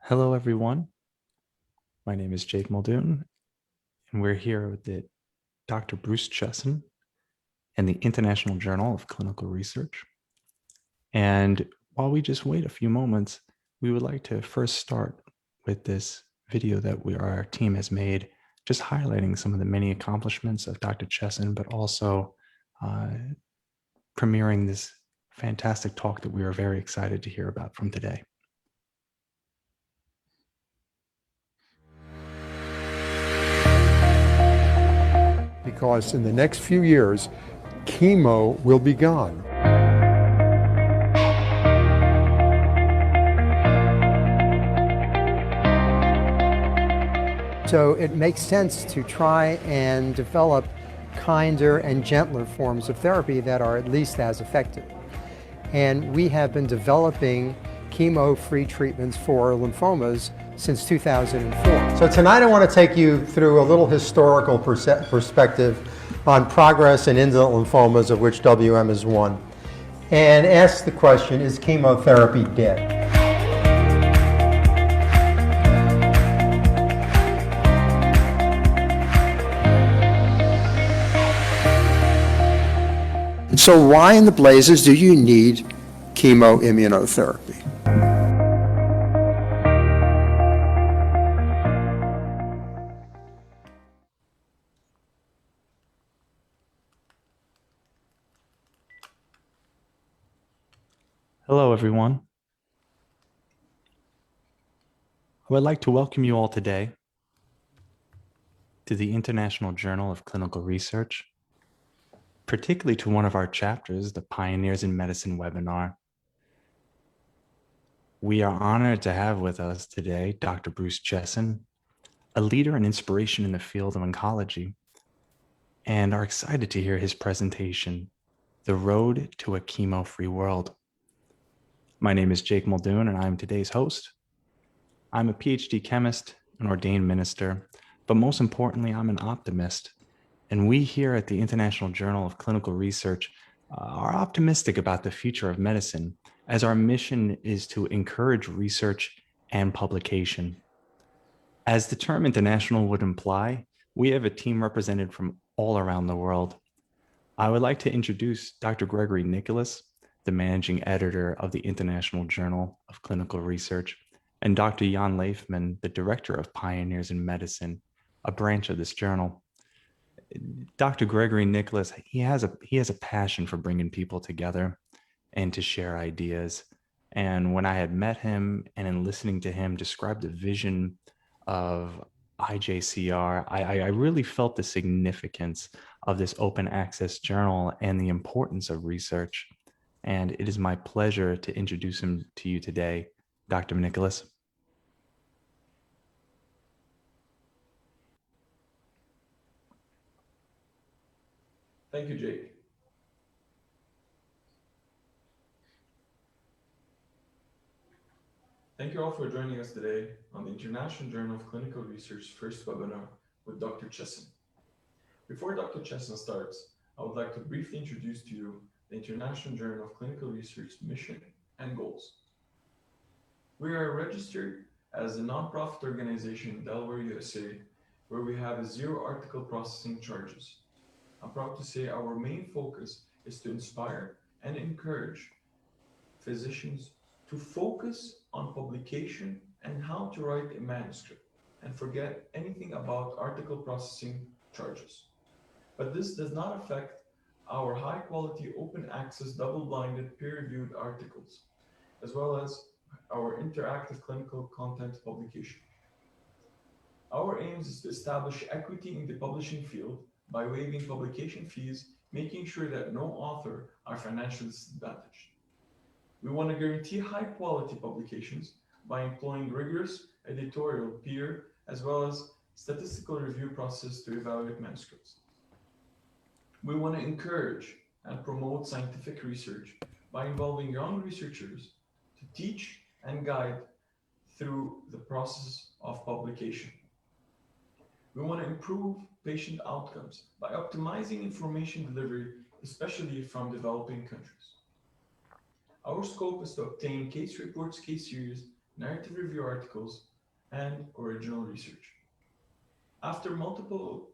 Hello, everyone. My name is Jake Muldoon, and we're here with Dr. Bruce Cheson and the International Journal of Clinical Research. And while we just wait a few moments, we would like to first start with this video that our team has made, just highlighting some of the many accomplishments of Dr. Cheson, but also premiering this fantastic talk that we are very excited to hear about from today. Because in the next few years, chemo will be gone. So it makes sense to try and develop kinder and gentler forms of therapy that are at least as effective. And we have been developing chemo-free treatments for lymphomas since 2004. So tonight I want to take you through a little historical perspective on progress in indolent lymphomas, of which WM is one, and ask the question, is chemotherapy dead? So why in the blazes do you need chemoimmunotherapy? Hello, everyone. I would like to welcome you all today to the International Journal of Clinical Research, particularly to one of our chapters, the Pioneers in Medicine webinar. We are honored to have with us today Dr. Bruce Cheson, a leader and inspiration in the field of oncology, and are excited to hear his presentation, The Road to a Chemo-Free World. My name is Jake Muldoon, and I'm today's host. I'm a PhD chemist, an ordained minister, but most importantly, I'm an optimist. And we here at the International Journal of Clinical Research are optimistic about the future of medicine, as our mission is to encourage research and publication. As the term international would imply, we have a team represented from all around the world. I would like to introduce Dr. Gregory Nicholas, the managing editor of the International Journal of Clinical Research, and Dr. Jan Leifman, the director of Pioneers in Medicine, a branch of this journal. Dr. Gregory Nicholas, he has a passion for bringing people together and to share ideas. And when I had met him and in listening to him describe the vision of IJCR, I really felt the significance of this open access journal and the importance of research. And it is my pleasure to introduce him to you today, Dr. Nicholas. Thank you, Jake. Thank you all for joining us today on the International Journal of Clinical Research first webinar with Dr. Cheson. Before Dr. Cheson starts, I would like to briefly introduce to you the International Journal of Clinical Research mission and goals. We are registered as a nonprofit organization in Delaware, USA, where we have zero article processing charges. I'm proud to say our main focus is to inspire and encourage physicians to focus on publication and how to write a manuscript and forget anything about article processing charges. But this does not affect our high quality, open access, double-blinded, peer-reviewed articles, as well as our interactive clinical content publication. Our aim is to establish equity in the publishing field by waiving publication fees, making sure that no author are financially disadvantaged. We want to guarantee high quality publications by employing rigorous editorial, peer, as well as statistical review process to evaluate manuscripts. We want to encourage and promote scientific research by involving young researchers to teach and guide through the process of publication. We want to improve patient outcomes by optimizing information delivery, especially from developing countries. Our scope is to obtain case reports, case series, narrative review articles, and original research. After multiple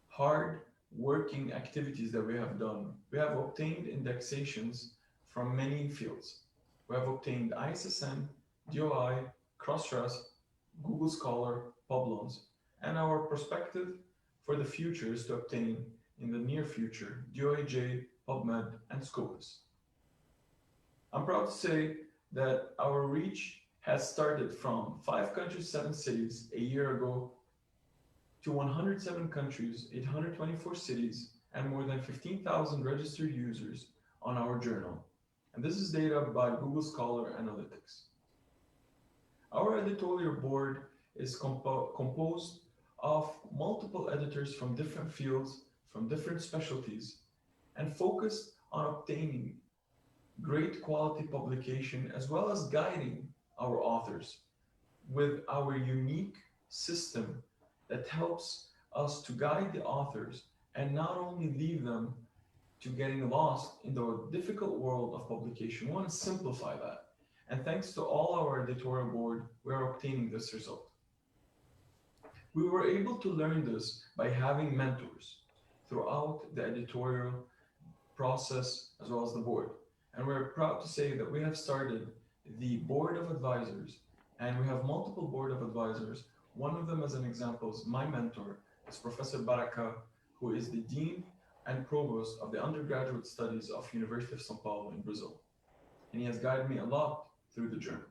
hard working activities that we have done, we have obtained indexations from many fields. We have obtained ISSN, DOI, Crossref, Google Scholar, Publons, and our perspective for the future is to obtain in the near future DOAJ, PubMed, and Scopus. I'm proud to say that our reach has started from 5 countries, 7 cities a year ago to 107 countries, 824 cities, and more than 15,000 registered users on our journal. And this is data by Google Scholar Analytics. Our editorial board is composed of multiple editors from different fields, from different specialties, and focused on obtaining great quality publication as well as guiding our authors with our unique system that helps us to guide the authors and not only leave them to getting lost in the difficult world of publication. We want to simplify that. And thanks to all our editorial board, we are obtaining this result. We were able to learn this by having mentors throughout the editorial process as well as the board. And we're proud to say that we have started the board of advisors, and we have multiple board of advisors. One of them, as an example, is my mentor, is Professor Baraka, who is the Dean and Provost of the Undergraduate Studies of University of São Paulo in Brazil. And he has guided me a lot through the journey.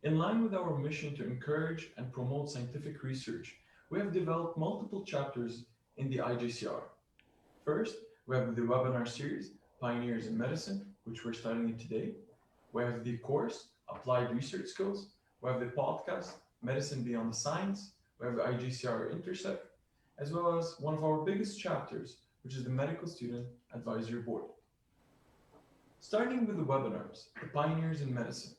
In line with our mission to encourage and promote scientific research, we have developed multiple chapters in the IJCR. First, we have the webinar series, Pioneers in Medicine, which we're starting today. We have the course, Applied Research Skills. We have the podcast, Medicine Beyond the Science. We have the IJCR Intersect, as well as one of our biggest chapters, which is the Medical Student Advisory Board. Starting with the webinars, the Pioneers in Medicine.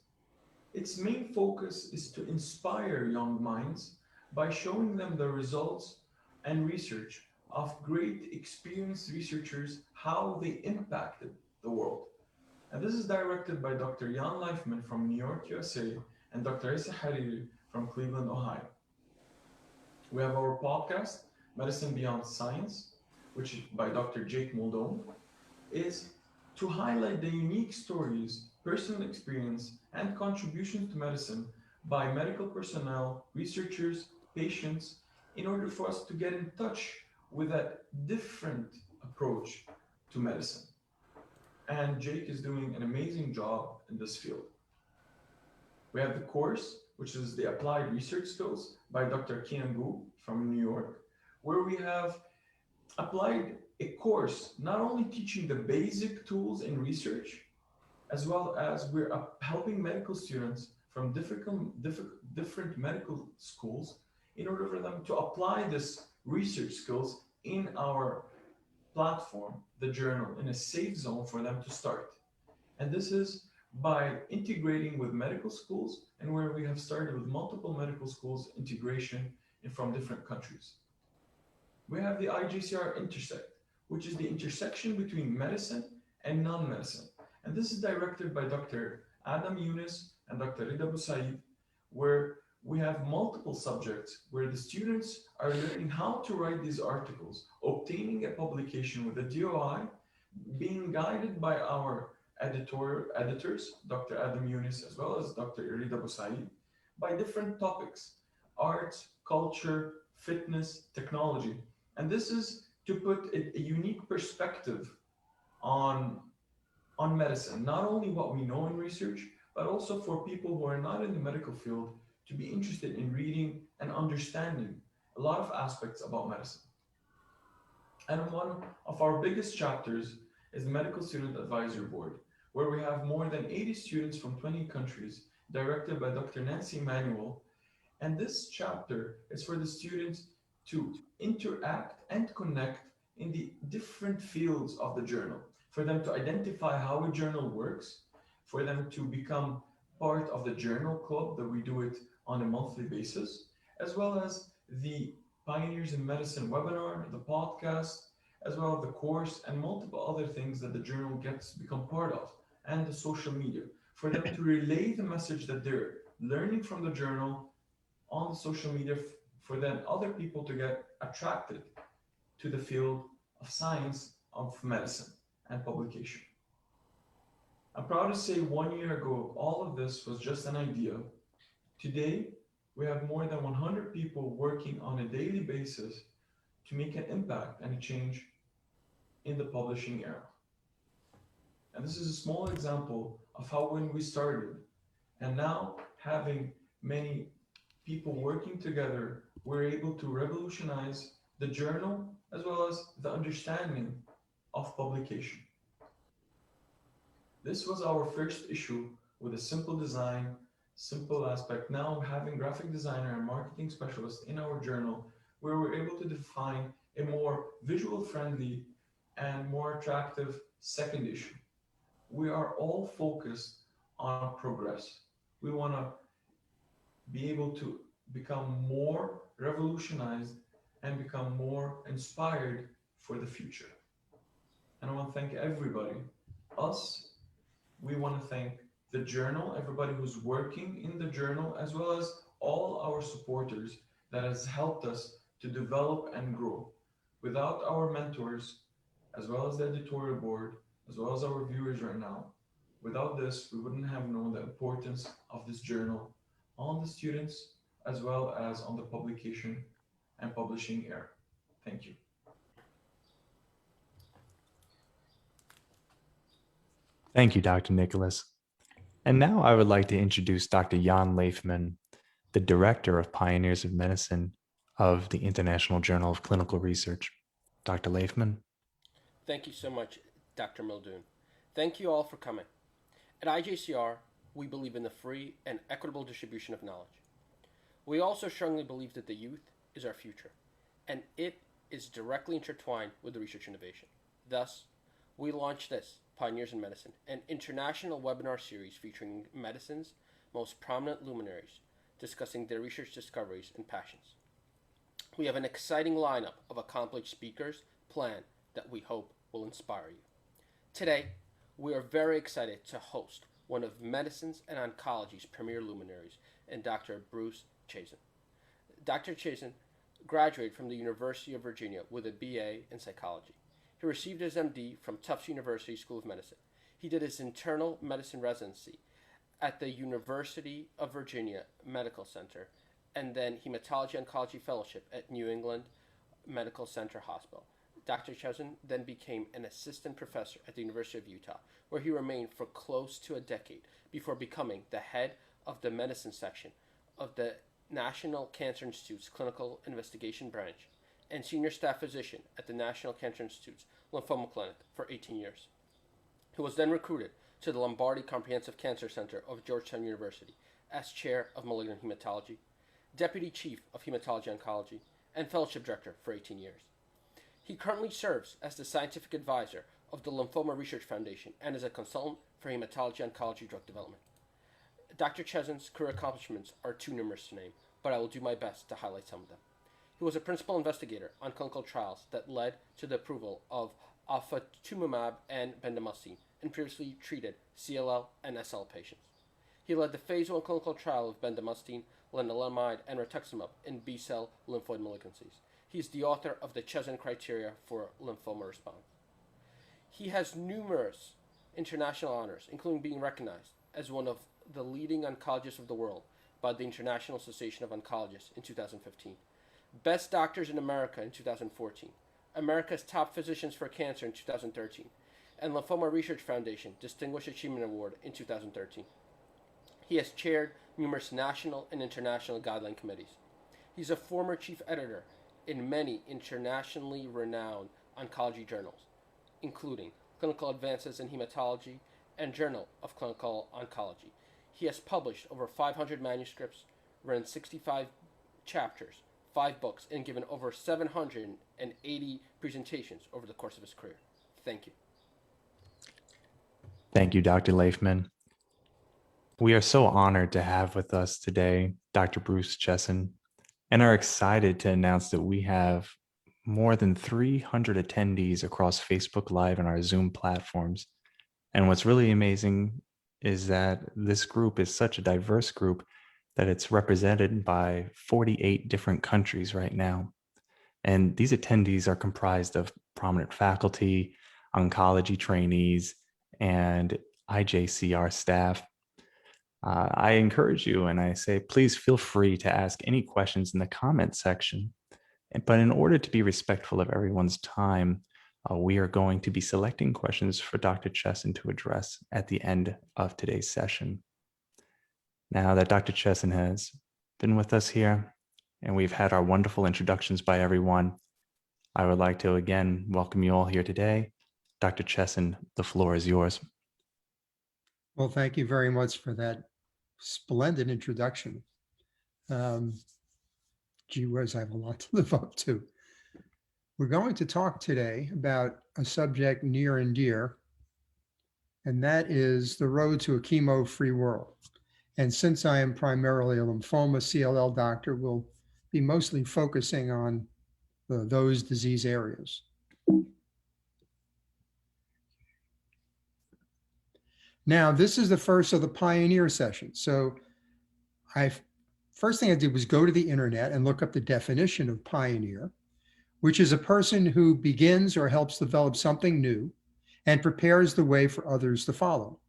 Its main focus is to inspire young minds by showing them the results and research of great experienced researchers, how they impacted the world. And this is directed by Dr. Jan Leifman from New York, USA, and Dr. Issa Hariri from Cleveland, Ohio. We have our podcast, Medicine Beyond Science, which is by Dr. Jake Muldoon, is to highlight the unique stories, personal experience, and contributions to medicine by medical personnel, researchers, patients, in order for us to get in touch with that different approach to medicine. And Jake is doing an amazing job in this field. We have the course, which is the Applied Research Skills by Dr. Kian Gu from New York, where we have applied a course, not only teaching the basic tools in research, as well as we're helping medical students from different medical schools in order for them to apply this research skills in our platform, the journal, in a safe zone for them to start. And this is by integrating with medical schools, and where we have started with multiple medical schools integration from different countries. We have the IJCR Intersect, which is the intersection between medicine and non-medicine. And this is directed by Dr. Adam Yunus and Dr. Rida Boussaid, where we have multiple subjects where the students are learning how to write these articles, obtaining a publication with a DOI, being guided by our editors, Dr. Adam Yunus, as well as Dr. Rida Boussaid, by different topics, arts, culture, fitness, technology. And this is to put a unique perspective on medicine, not only what we know in research, but also for people who are not in the medical field to be interested in reading and understanding a lot of aspects about medicine. And one of our biggest chapters is the Medical Student Advisory Board, where we have more than 80 students from 20 countries, directed by Dr. Nancy Emanuel. And this chapter is for the students to interact and connect in the different fields of the journal, for them to identify how a journal works, for them to become part of the journal club that we do it on a monthly basis, as well as the Pioneers in Medicine webinar, the podcast, as well as the course and multiple other things that the journal gets to become part of, and the social media, for them to relay the message that they're learning from the journal on the social media, for then other people to get attracted to the field of science, of medicine and publication. I'm proud to say 1 year ago, all of this was just an idea. Today, we have more than 100 people working on a daily basis to make an impact and a change in the publishing era. And this is a small example of how when we started, and now having many people working together, we're able to revolutionize the journal as well as the understanding of publication. This was our first issue with a simple design, simple aspect. Now having graphic designer and marketing specialist in our journal, where we're able to define a more visual friendly and more attractive second issue. We are all focused on progress. We want to be able to become more revolutionized and become more inspired for the future. And I want to thank everybody. We want to thank the journal, everybody who's working in the journal, as well as all our supporters that has helped us to develop and grow. Without our mentors, as well as the editorial board, as well as our viewers right now, without this, we wouldn't have known the importance of this journal on the students, as well as on the publication and publishing era. Thank you. Thank you, Dr. Nicholas. And now I would like to introduce Dr. Jan Leifman, the Director of Pioneers of Medicine of the International Journal of Clinical Research. Dr. Leifman. Thank you so much, Dr. Muldoon. Thank you all for coming. At IJCR, we believe in the free and equitable distribution of knowledge. We also strongly believe that the youth is our future, and it is directly intertwined with the research innovation. Thus, we launched this, Pioneers in Medicine, an international webinar series featuring medicine's most prominent luminaries, discussing their research discoveries and passions. We have an exciting lineup of accomplished speakers planned that we hope will inspire you. Today, we are very excited to host one of medicine's and oncology's premier luminaries, and Dr. Bruce Cheson. Dr. Cheson graduated from the University of Virginia with a BA in psychology. He received his MD from Tufts University School of Medicine. He did his internal medicine residency at the University of Virginia Medical Center, and then Hematology Oncology Fellowship at New England Medical Center Hospital. Dr. Cheson then became an assistant professor at the University of Utah, where he remained for close to a decade before becoming the head of the medicine section of the National Cancer Institute's Clinical Investigation Branch and senior staff physician at the National Cancer Institute's Lymphoma Clinic for 18 years. He was then recruited to the Lombardi Comprehensive Cancer Center of Georgetown University as chair of malignant hematology, deputy chief of hematology oncology, and fellowship director for 18 years. He currently serves as the scientific advisor of the Lymphoma Research Foundation and is a consultant for hematology oncology drug development. Dr. Cheson's career accomplishments are too numerous to name, but I will do my best to highlight some of them. He was a principal investigator on clinical trials that led to the approval of ofatumumab and bendamustine in previously treated CLL and SL patients. He led the phase 1 clinical trial of bendamustine, lenalidomide, and rituximab in B-cell lymphoid malignancies. He is the author of the Cheson criteria for lymphoma response. He has numerous international honors, including being recognized as one of the leading oncologists of the world by the International Association of Oncologists in 2015. Best Doctors in America in 2014, America's Top Physicians for Cancer in 2013, and Lymphoma Research Foundation Distinguished Achievement Award in 2013. He has chaired numerous national and international guideline committees. He's a former chief editor in many internationally renowned oncology journals, including Clinical Advances in Hematology and Journal of Clinical Oncology. He has published over 500 manuscripts, written 65 chapters, 5 books, and given over 780 presentations over the course of his career. Thank you. Thank you, Dr. Leifman. We are so honored to have with us today Dr. Bruce Cheson, and are excited to announce that we have more than 300 attendees across Facebook Live and our Zoom platforms. And what's really amazing is that this group is such a diverse group that it's represented by 48 different countries right now. And these attendees are comprised of prominent faculty, oncology trainees, and IJCR staff. I encourage you and I say, please feel free to ask any questions in the comment section. But in order to be respectful of everyone's time, we are going to be selecting questions for Dr. Cheson to address at the end of today's session. Now that Dr. Cheson has been with us here and we've had our wonderful introductions by everyone, I would like to again welcome you all here today. Dr. Cheson, the floor is yours. Well, thank you very much for that splendid introduction. Gee whiz, I have a lot to live up to. We're going to talk today about a subject near and dear, and that is the road to a chemo-free world. And since I am primarily a lymphoma CLL doctor, we'll be mostly focusing on those disease areas. Now, this is the first of the pioneer sessions. So first thing I did was go to the internet and look up the definition of pioneer, which is a person who begins or helps develop something new and prepares the way for others to follow.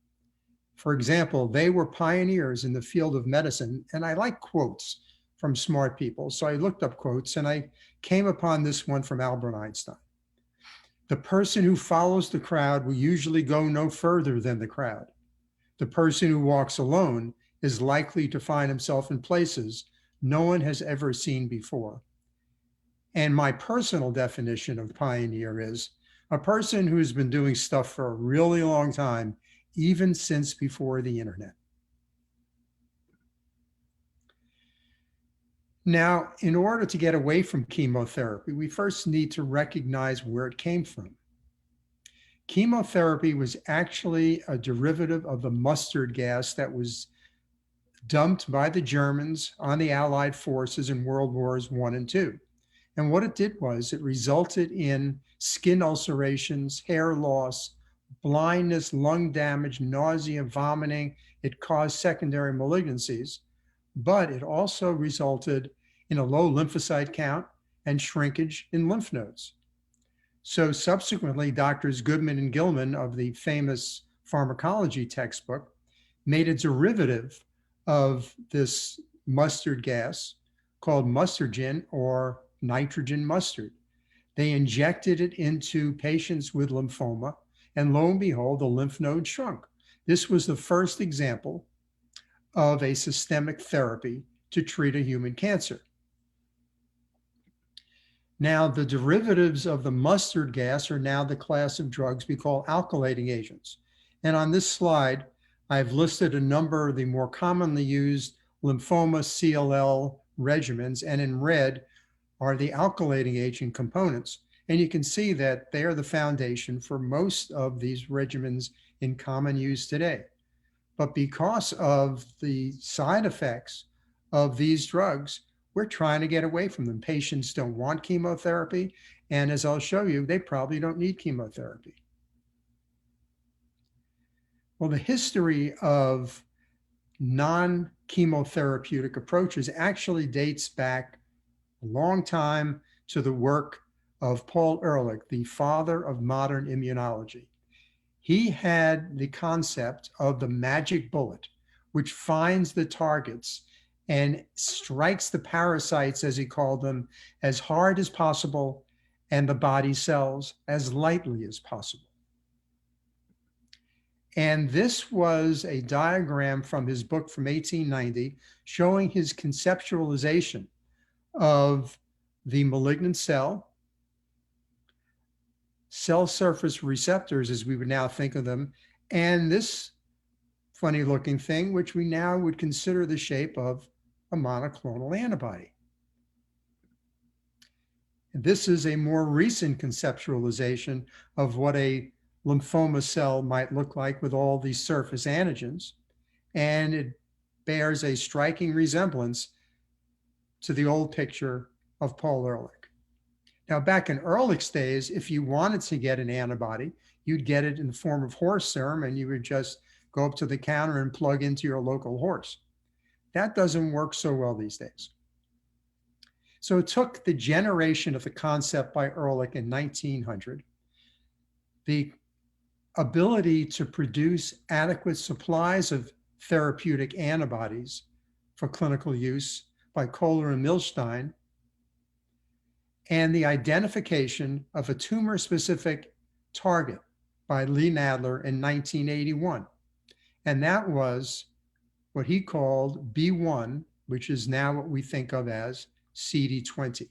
For example, they were pioneers in the field of medicine, and I like quotes from smart people. So I looked up quotes and I came upon this one from Albert Einstein. The person who follows the crowd will usually go no further than the crowd. The person who walks alone is likely to find himself in places no one has ever seen before. And my personal definition of pioneer is a person who's been doing stuff for a really long time, even since before the internet. Now, in order to get away from chemotherapy, we first need to recognize where it came from. Chemotherapy was actually a derivative of the mustard gas that was dumped by the Germans on the Allied forces in World Wars I and II. And what it did was it resulted in skin ulcerations, hair loss, blindness, lung damage, nausea, vomiting. It caused secondary malignancies, but it also resulted in a low lymphocyte count and shrinkage in lymph nodes. So subsequently, Doctors Goodman and Gilman of the famous pharmacology textbook made a derivative of this mustard gas called mustargin, or nitrogen mustard. They injected it into patients with lymphoma, and lo and behold, the lymph node shrunk. This was the first example of a systemic therapy to treat a human cancer. Now, the derivatives of the mustard gas are now the class of drugs we call alkylating agents. And on this slide, I've listed a number of the more commonly used lymphoma CLL regimens, and in red are the alkylating agent components. And you can see that they are the foundation for most of these regimens in common use today. But because of the side effects of these drugs, we're trying to get away from them. Patients don't want chemotherapy, and as I'll show you, they probably don't need chemotherapy. Well, the history of non-chemotherapeutic approaches actually dates back a long time to the work of Paul Ehrlich, the father of modern immunology. He had the concept of the magic bullet, which finds the targets and strikes the parasites, as he called them, as hard as possible, and the body cells as lightly as possible. And this was a diagram from his book from 1890 showing his conceptualization of the malignant cell surface receptors, as we would now think of them, and this funny looking thing, which we now would consider the shape of a monoclonal antibody. And this is a more recent conceptualization of what a lymphoma cell might look like with all these surface antigens, and it bears a striking resemblance to the old picture of Paul Ehrlich. Now, back in Ehrlich's days, if you wanted to get an antibody, you'd get it in the form of horse serum, and you would just go up to the counter and plug into your local horse. That doesn't work so well these days. So it took the generation of the concept by Ehrlich in 1900, the ability to produce adequate supplies of therapeutic antibodies for clinical use by Kohler and Milstein, and the identification of a tumor-specific target by Lee Nadler in 1981. And that was what he called B1, which is now what we think of as CD20.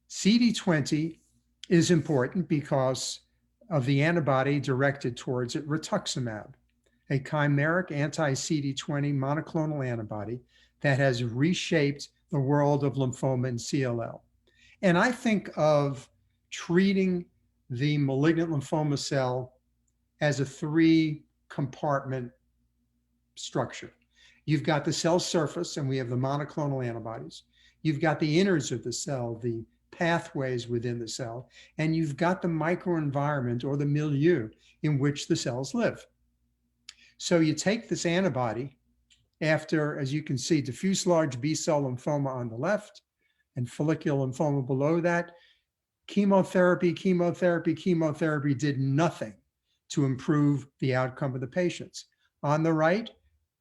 CD20 is important because of the antibody directed towards it, rituximab, a chimeric anti-CD20 monoclonal antibody that has reshaped the world of lymphoma and CLL. And I think of treating the malignant lymphoma cell as a three-compartment structure. You've got the cell surface, and we have the monoclonal antibodies. You've got the innards of the cell, the pathways within the cell, and you've got the microenvironment or the milieu in which the cells live. So you take this antibody after, as you can see, diffuse large B-cell lymphoma on the left and follicular lymphoma below that. Chemotherapy did nothing to improve the outcome of the patients. On the right,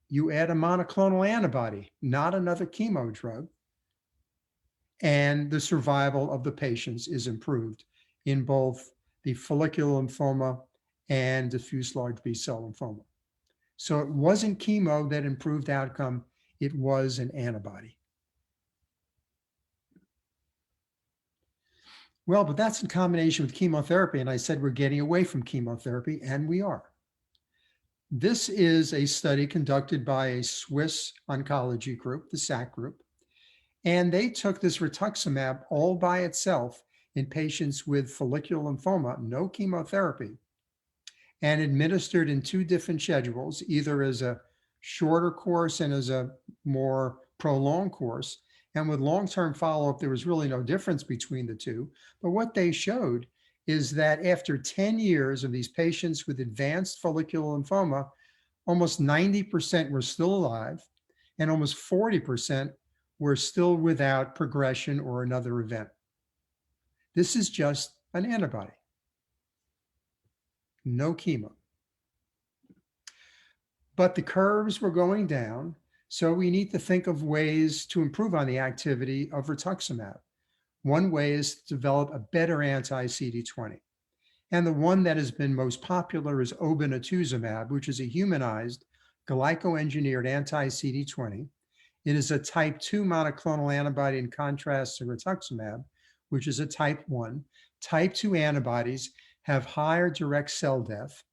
you add a monoclonal antibody, not another chemo drug, and the survival of the patients is improved in both the follicular lymphoma and diffuse large B-cell lymphoma. So it wasn't chemo that improved outcome, it was an antibody. Well, but that's in combination with chemotherapy, and I said we're getting away from chemotherapy, and we are. This is a study conducted by a Swiss oncology group, the SAC group, and they took this rituximab all by itself in patients with follicular lymphoma, no chemotherapy, and administered in two different schedules, either as a shorter course and as a more prolonged course. And with long-term follow-up, there was really no difference between the two. But what they showed is that after 10 years of these patients with advanced follicular lymphoma, almost 90% were still alive, and almost 40% were still without progression or another event. This is just an antibody. No chemo. But the curves were going down, so we need to think of ways to improve on the activity of rituximab. One way is to develop a better anti-CD20. And the one that has been most popular is obinutuzumab, which is a humanized glycoengineered anti-CD20. It is a type 2 monoclonal antibody in contrast to rituximab, which is a type 1. Type 2 antibodies have higher direct cell death.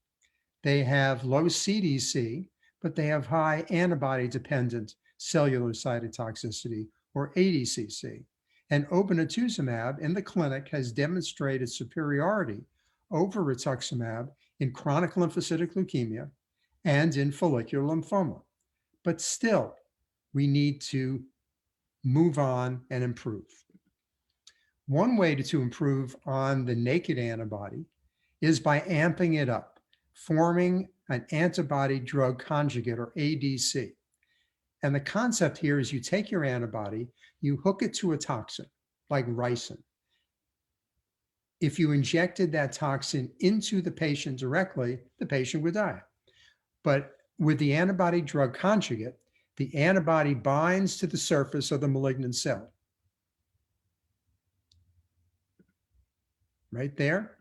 They have low CDC, but they have high antibody-dependent cellular cytotoxicity, or ADCC. And obinutuzumab in the clinic has demonstrated superiority over rituximab in chronic lymphocytic leukemia and in follicular lymphoma. But still, we need to move on and improve. One way to improve on the naked antibody is by amping it up, forming an antibody drug conjugate, or ADC. And the concept here is you take your antibody, you hook it to a toxin like ricin. If you injected that toxin into the patient directly, the patient would die. But with the antibody drug conjugate, the antibody binds to the surface of the malignant cell. Right there.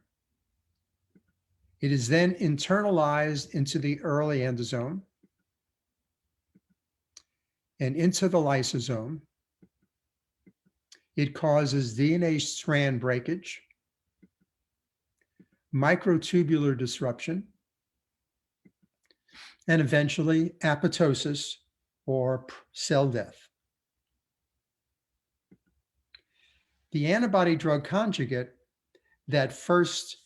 It is then internalized into the early endosome and into the lysosome. It causes DNA strand breakage, microtubular disruption, and eventually apoptosis, or cell death. The antibody drug conjugate that first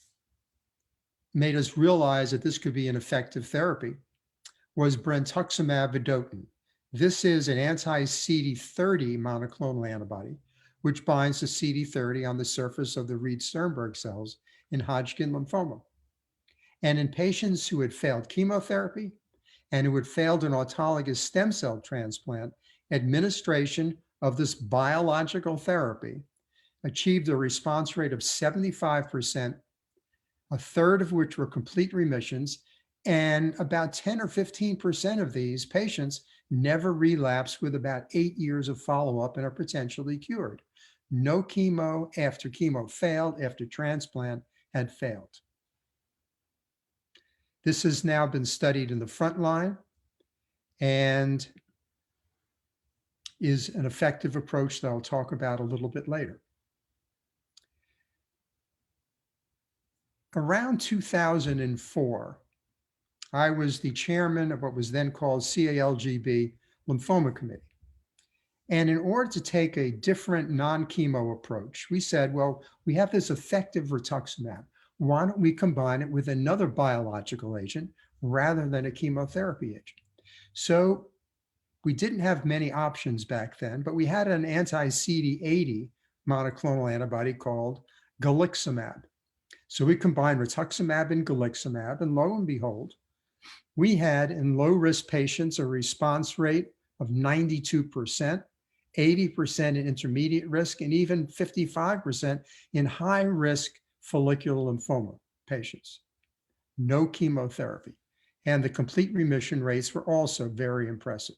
made us realize that this could be an effective therapy was brentuximab vedotin. This is an anti-CD30 monoclonal antibody, which binds to CD30 on the surface of the Reed-Sternberg cells in Hodgkin lymphoma. And in patients who had failed chemotherapy and who had failed an autologous stem cell transplant, administration of this biological therapy achieved a response rate of 75%, a third of which were complete remissions, and about 10 or 15% of these patients never relapsed with about 8 years of follow-up and are potentially cured. No chemo after chemo failed, after transplant had failed. This has now been studied in the front line and is an effective approach that I'll talk about a little bit later. Around 2004, I was the chairman of what was then called CALGB Lymphoma Committee. And in order to take a different non-chemo approach, we said, well, we have this effective rituximab. Why don't we combine it with another biological agent rather than a chemotherapy agent? So we didn't have many options back then, but we had an anti-CD80 monoclonal antibody called galiximab. So we combined rituximab and galiximab, and lo and behold, we had in low-risk patients a response rate of 92%, 80% in intermediate risk, and even 55% in high-risk follicular lymphoma patients. No chemotherapy. And the complete remission rates were also very impressive.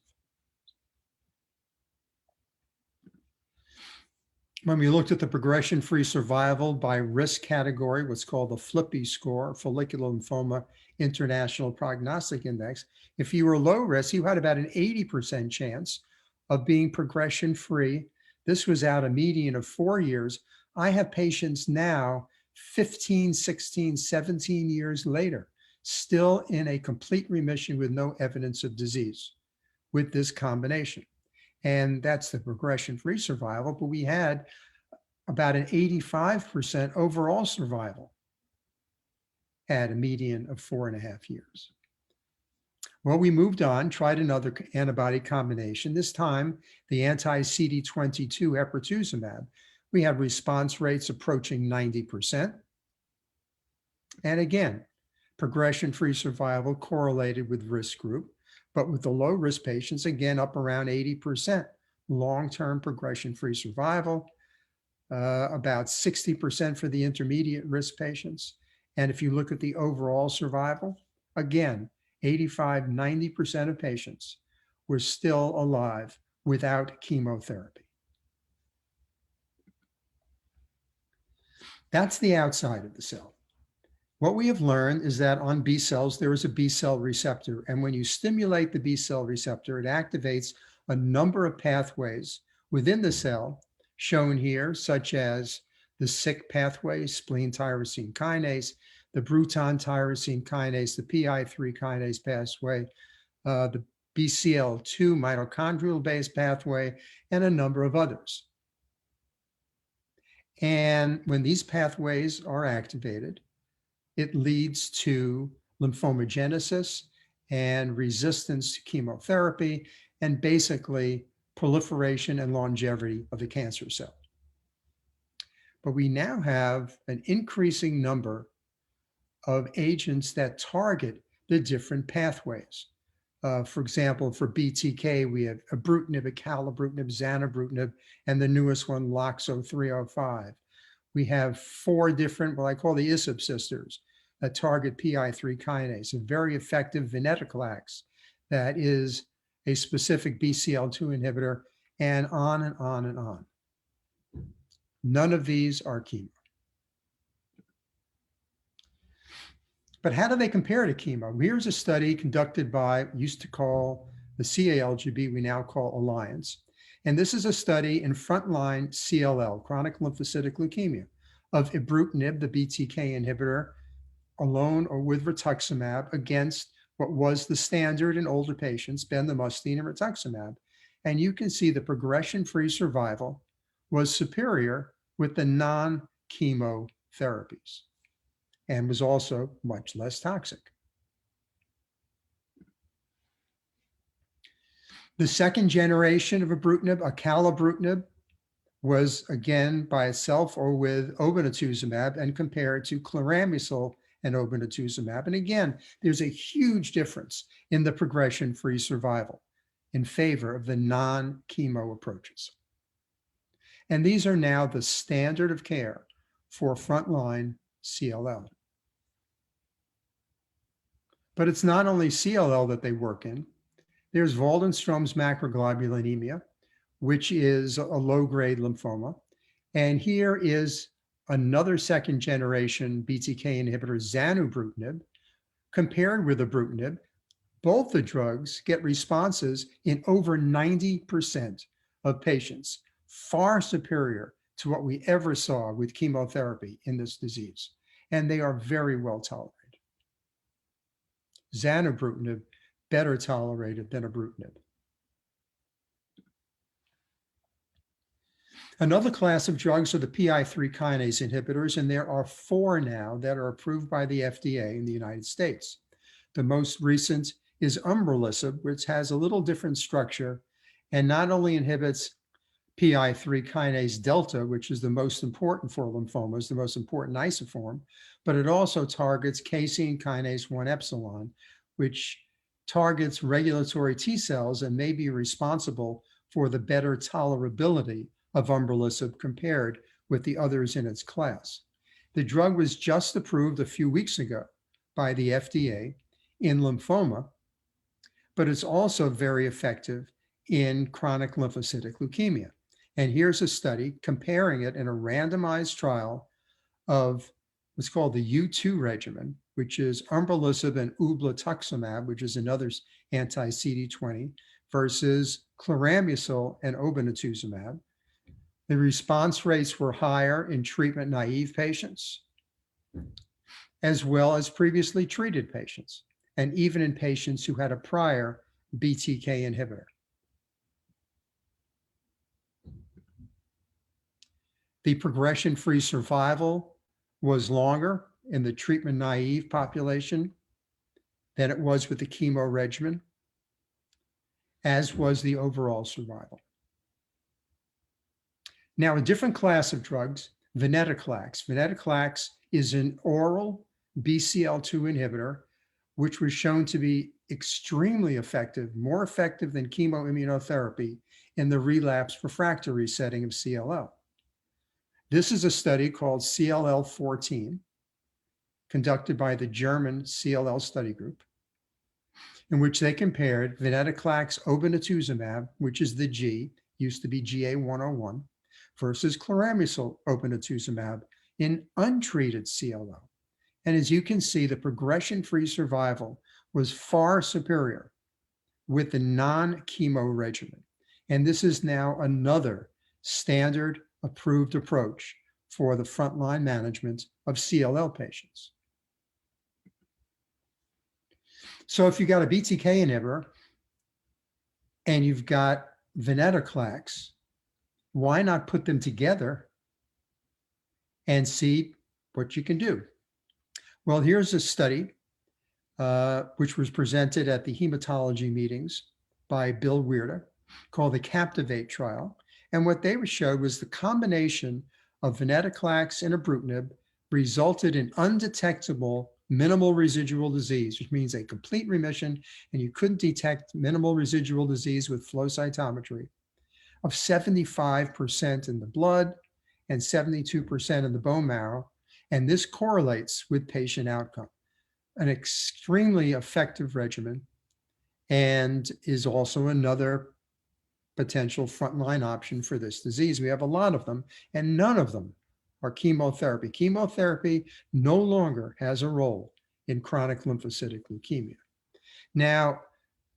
When we looked at the progression-free survival by risk category, what's called the FLIPI score, Follicular Lymphoma International Prognostic Index, if you were low risk, you had about an 80% chance of being progression-free. This was out a median of 4 years. I have patients now, 15, 16, 17 years later, still in a complete remission with no evidence of disease with this combination. And that's the progression-free survival, but we had about an 85% overall survival at a median of 4.5 years. Well, we moved on, tried another antibody combination, this time the anti-CD22 epertuzumab. We had response rates approaching 90%. And again, progression-free survival correlated with risk group, but with the low-risk patients, again, up around 80%. Long-term progression-free survival, about 60% for the intermediate risk patients. And if you look at the overall survival, again, 85, 90% of patients were still alive without chemotherapy. That's the outside of the cell. What we have learned is that on B cells, there is a B cell receptor. And when you stimulate the B cell receptor, it activates a number of pathways within the cell, shown here, such as the SYK pathway, spleen tyrosine kinase, the Bruton tyrosine kinase, the PI3 kinase pathway, the BCL2 mitochondrial-based pathway, and a number of others. And when these pathways are activated, it leads to lymphomagenesis and resistance to chemotherapy, and basically proliferation and longevity of the cancer cell. But we now have an increasing number of agents that target the different pathways. For example, for BTK, we have ibrutinib, acalabrutinib, zanubrutinib, and the newest one, LOXO-305. We have 4 different, what I call the ISIB sisters, that target PI3 kinase, a very effective venetoclax that is a specific BCL2 inhibitor, and on and on and on. None of these are chemo. But how do they compare to chemo? Here's a study conducted by, used to call the CALGB, we now call Alliance. And this is a study in frontline CLL, chronic lymphocytic leukemia, of ibrutinib, the BTK inhibitor, alone or with rituximab against what was the standard in older patients, bendamustine and rituximab. And you can see the progression-free survival was superior with the non-chemo therapies and was also much less toxic. The second generation of ibrutinib, acalabrutinib, was again by itself or with obinutuzumab and compared to chlorambucil and obinutuzumab. And again, there's a huge difference in the progression-free survival in favor of the non-chemo approaches. And these are now the standard of care for frontline CLL. But it's not only CLL that they work in. There's Waldenstrom's macroglobulinemia, which is a low-grade lymphoma. And here is another second-generation BTK inhibitor, zanubrutinib, compared with ibrutinib. Both the drugs get responses in over 90% of patients, far superior to what we ever saw with chemotherapy in this disease. And they are very well tolerated. Zanubrutinib, better tolerated than ibrutinib. Another class of drugs are the PI3 kinase inhibitors, and there are 4 now that are approved by the FDA in the United States. The most recent is umbralisib, which has a little different structure and not only inhibits PI3 kinase delta, which is the most important for lymphomas, the most important isoform, but it also targets casein kinase 1 epsilon, which targets regulatory T cells and may be responsible for the better tolerability of umbralisib compared with the others in its class. The drug was just approved a few weeks ago by the FDA in lymphoma, but it's also very effective in chronic lymphocytic leukemia. And here's a study comparing it in a randomized trial of what's called the U2 regimen, which is umbralisib and ublituximab, which is another anti-CD20, versus chlorambucil and obinutuzumab. The response rates were higher in treatment-naive patients, as well as previously treated patients, and even in patients who had a prior BTK inhibitor. The progression-free survival was longer in the treatment-naive population than it was with the chemo regimen, as was the overall survival. Now, a different class of drugs, venetoclax. Venetoclax is an oral BCL2 inhibitor, which was shown to be extremely effective, more effective than chemoimmunotherapy in the relapsed refractory setting of CLL. This is a study called CLL14, conducted by the German CLL study group, in which they compared venetoclax obinutuzumab, which is the G, used to be GA101, versus chlorambucil obinutuzumab in untreated CLL. And as you can see, the progression-free survival was far superior with the non-chemo regimen. And this is now another standard approved approach for the frontline management of CLL patients. So if you've got a BTK inhibitor and you've got venetoclax, why not put them together and see what you can do? Well, here's a study which was presented at the hematology meetings by Bill Weirda, called the Captivate trial. And what they showed was the combination of venetoclax and ibrutinib resulted in undetectable minimal residual disease, which means a complete remission, and you couldn't detect minimal residual disease with flow cytometry, of 75% in the blood and 72% in the bone marrow. And this correlates with patient outcome. An extremely effective regimen, and is also another potential frontline option for this disease. We have a lot of them, and none of them are chemotherapy. Chemotherapy no longer has a role in chronic lymphocytic leukemia. Now,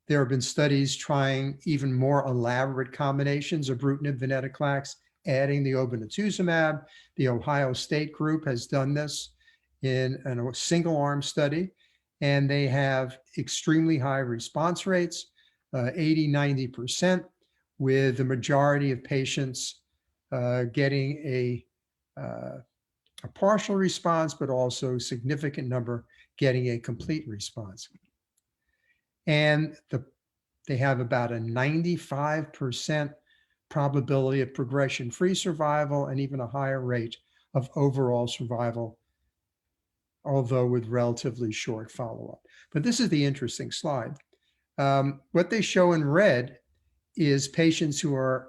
there have been studies trying even more elaborate combinations of ibrutinib, venetoclax, adding the obinutuzumab. The Ohio State group has done this in a single-arm study, and they have extremely high response rates, 80, 90%, with the majority of patients getting a partial response, but also a significant number getting a complete response. And they have about a 95% probability of progression-free survival and even a higher rate of overall survival although with relatively short follow-up. But this is the interesting slide. What they show in red is patients who are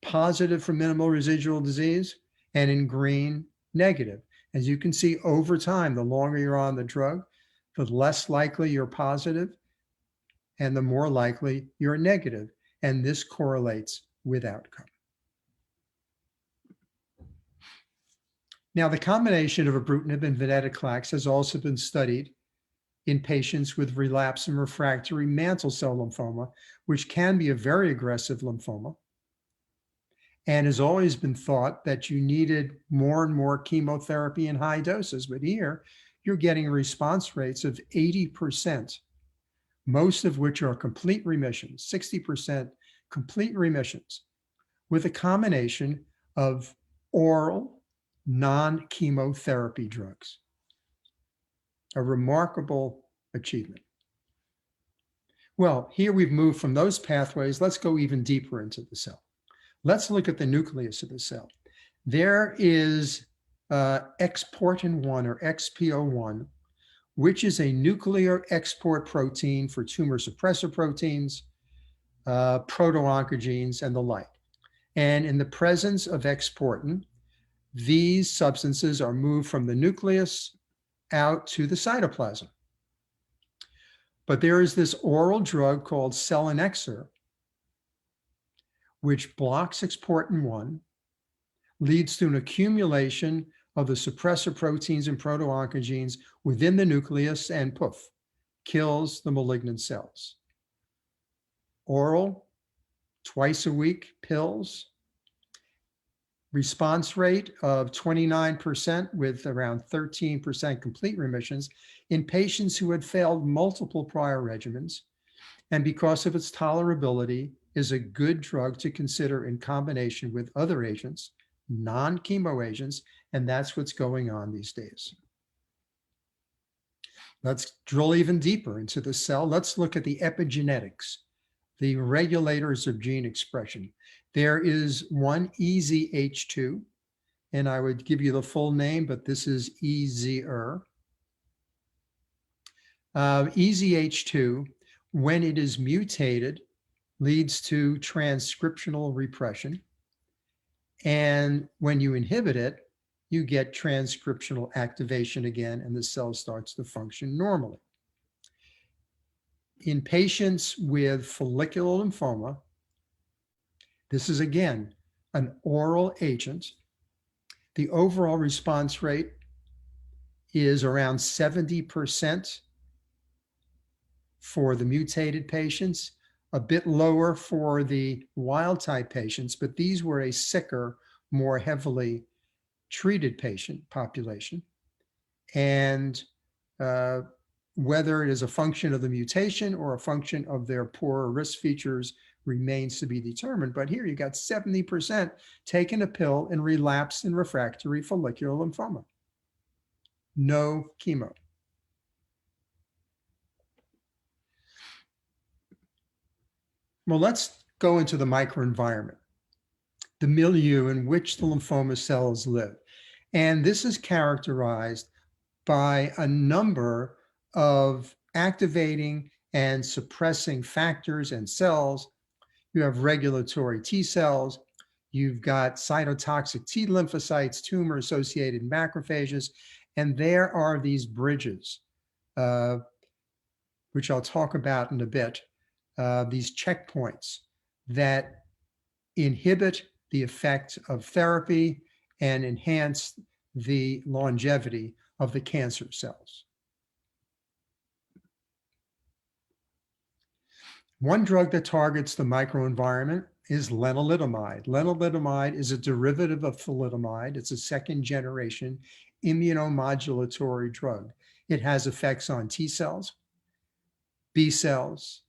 positive for minimal residual disease, and in green, negative. As you can see, over time, the longer you're on the drug, the less likely you're positive and the more likely you're negative. And this correlates with outcome. Now, the combination of ibrutinib and venetoclax has also been studied in patients with relapsed and refractory mantle cell lymphoma, which can be a very aggressive lymphoma, and has always been thought that you needed more and more chemotherapy in high doses. But here, you're getting response rates of 80%, most of which are complete remissions, 60% complete remissions, with a combination of oral non-chemotherapy drugs. A remarkable achievement. Well, here we've moved from those pathways. Let's go even deeper into the cell. Let's look at the nucleus of the cell. There is exportin-1 or XPO1, which is a nuclear export protein for tumor suppressor proteins, proto-oncogenes, and the like. And in the presence of exportin, these substances are moved from the nucleus out to the cytoplasm. But there is this oral drug called selinexor, which blocks exportin-1, leads to an accumulation of the suppressor proteins and proto-oncogenes within the nucleus, and poof, kills the malignant cells. Oral, twice a week pills, response rate of 29% with around 13% complete remissions in patients who had failed multiple prior regimens, and because of its tolerability, is a good drug to consider in combination with other agents, non-chemo agents, and that's what's going on these days. Let's drill even deeper into the cell. Let's look at the epigenetics, the regulators of gene expression. There is one EZH2, and I would give you the full name, but this is EZR. EZH2, when it is mutated, leads to transcriptional repression. And when you inhibit it, you get transcriptional activation again, and the cell starts to function normally. In patients with follicular lymphoma, this is again an oral agent. The overall response rate is around 70% for the mutated patients, a bit lower for the wild type patients, but these were a sicker, more heavily treated patient population. And whether it is a function of the mutation or a function of their poorer risk features remains to be determined. But here you got 70% taking a pill in relapsed and refractory follicular lymphoma. No chemo. Well, let's go into the microenvironment, the milieu in which the lymphoma cells live. And this is characterized by a number of activating and suppressing factors and cells. You have regulatory T cells, you've got cytotoxic T lymphocytes, tumor-associated macrophages, and there are these bridges, which I'll talk about in a bit, these checkpoints that inhibit the effect of therapy and enhance the longevity of the cancer cells. One drug that targets the microenvironment is lenalidomide. Lenalidomide is a derivative of thalidomide. It's a second-generation immunomodulatory drug. It has effects on T cells, B cells,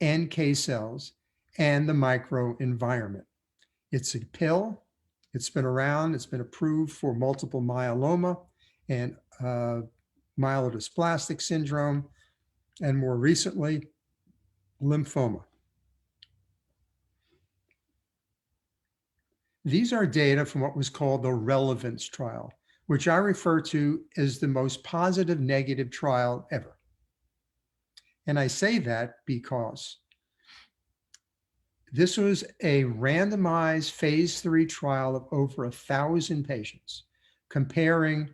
NK cells, and the microenvironment. It's a pill. It's been around. It's been approved for multiple myeloma and myelodysplastic syndrome, and more recently, lymphoma. These are data from what was called the relevance trial, which I refer to as the most positive negative trial ever. And I say that because this was a randomized phase 3 trial of over 1,000 patients comparing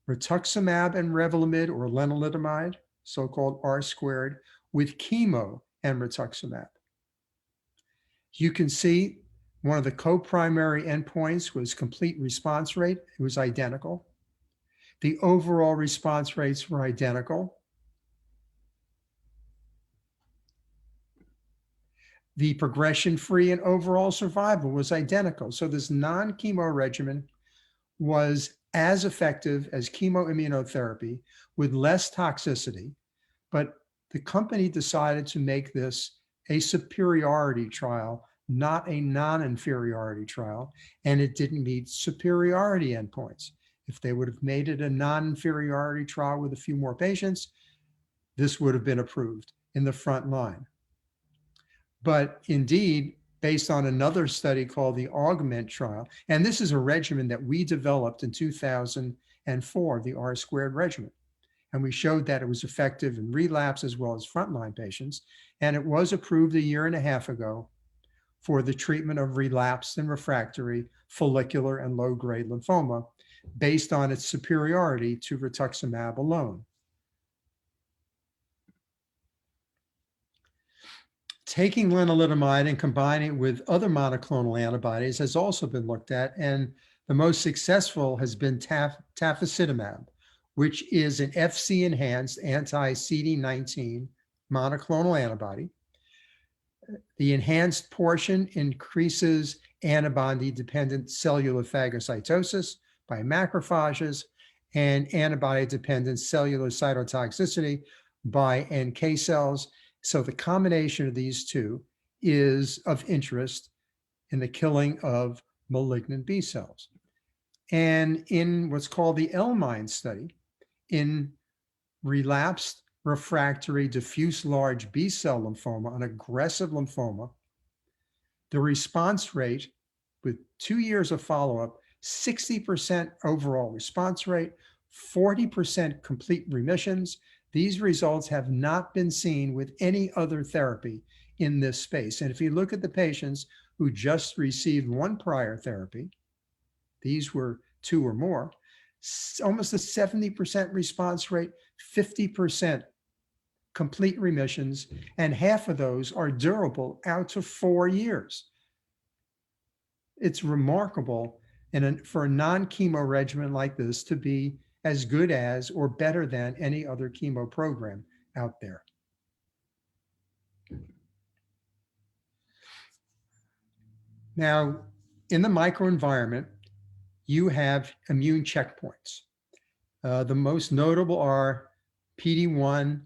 rituximab and Revlimid or lenalidomide, so-called R squared, with chemo and rituximab. You can see one of the co-primary endpoints was complete response rate. It was identical. The overall response rates were identical. The progression-free and overall survival was identical. So this non-chemo regimen was as effective as chemoimmunotherapy with less toxicity, but the company decided to make this a superiority trial, not a non-inferiority trial, and it didn't meet superiority endpoints. If they would have made it a non-inferiority trial with a few more patients, this would have been approved in the front line. But indeed, based on another study called the Augment trial, and this is a regimen that we developed in 2004, the R squared regimen. And we showed that it was effective in relapse as well as frontline patients. And it was approved a year and a half ago for the treatment of relapsed and refractory follicular and low-grade lymphoma based on its superiority to rituximab alone. Taking lenalidomide and combining it with other monoclonal antibodies has also been looked at, and the most successful has been tafasitamab, which is an Fc-enhanced anti-CD19 monoclonal antibody. The enhanced portion increases antibody-dependent cellular phagocytosis by macrophages and antibody-dependent cellular cytotoxicity by NK cells. So the combination of these two is of interest in the killing of malignant B cells. And in what's called the L-MIND study, in relapsed refractory diffuse large B cell lymphoma, an aggressive lymphoma, the response rate with 2 years of follow-up, 60% overall response rate, 40% complete remissions. These results have not been seen with any other therapy in this space. And if you look at the patients who just received one prior therapy, these were 2 or more, almost a 70% response rate, 50% complete remissions, and half of those are durable out to 4 years. It's remarkable for a non-chemo regimen like this to be as good as or better than any other chemo program out there. Now, in the microenvironment, you have immune checkpoints. The most notable are PD-1